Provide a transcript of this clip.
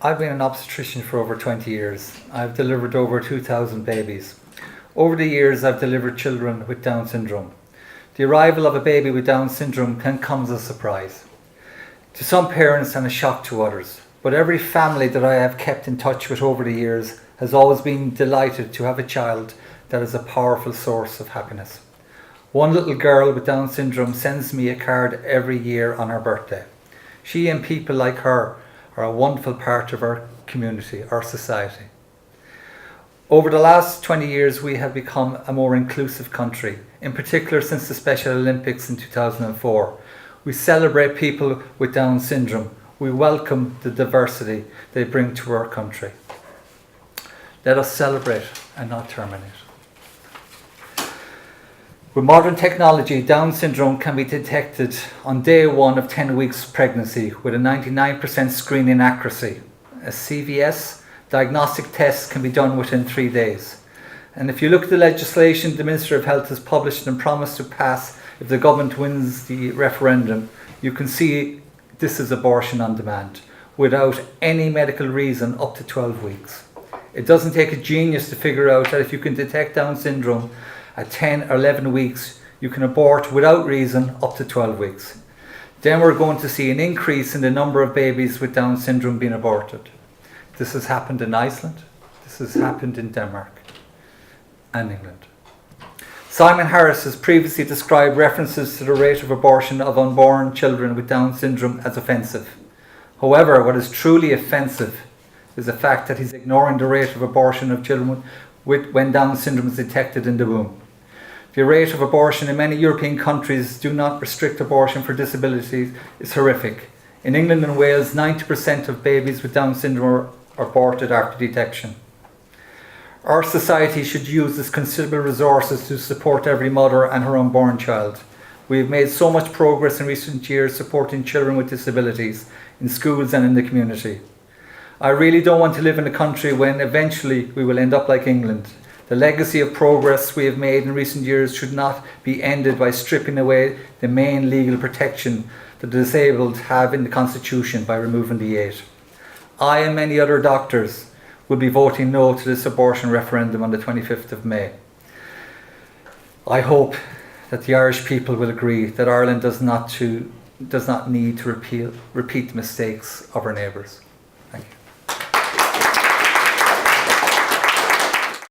I've been an obstetrician for over 20 years. I've delivered over 2,000 babies. Over the years, I've delivered children with Down syndrome. The arrival of a baby with Down syndrome can come as a surprise to some parents and a shock to others. But every family that I have kept in touch with over the years has always been delighted to have a child that is a powerful source of happiness. One little girl with Down syndrome sends me a card every year on her birthday. She and people like her are a wonderful part of our community, our society. Over the last 20 years, we have become a more inclusive country, in particular since the Special Olympics in 2004. We celebrate people with Down syndrome. We welcome the diversity they bring to our country. Let us celebrate and not terminate. With modern technology, Down syndrome can be detected on day 1 of 10 weeks pregnancy with a 99% screening accuracy. A CVS diagnostic test can be done within 3 days. And if you look at the legislation the Minister of Health has published and promised to pass if the government wins the referendum, you can see this is abortion on demand, without any medical reason up to 12 weeks. It doesn't take a genius to figure out that if you can detect Down syndrome at 10 or 11 weeks, you can abort without reason up to 12 weeks. Then we're going to see an increase in the number of babies with Down syndrome being aborted. This has happened in Iceland, this has happened in Denmark and England. Simon Harris has previously described references to the rate of abortion of unborn children with Down syndrome as offensive. However, what is truly offensive is the fact that he's ignoring the rate of abortion of children when Down syndrome is detected in the womb. The rate of abortion in many European countries do not restrict abortion for disabilities is horrific. In England and Wales, 90% of babies with Down syndrome are aborted after detection. Our society should use its considerable resources to support every mother and her unborn child. We have made so much progress in recent years supporting children with disabilities in schools and in the community. I really don't want to live in a country when eventually we will end up like England. The legacy of progress we have made in recent years should not be ended by stripping away the main legal protection that the disabled have in the Constitution by removing the 8. I and many other doctors will be voting no to this abortion referendum on the 25th of May. I hope that the Irish people will agree that Ireland does not need to repeat the mistakes of our neighbours.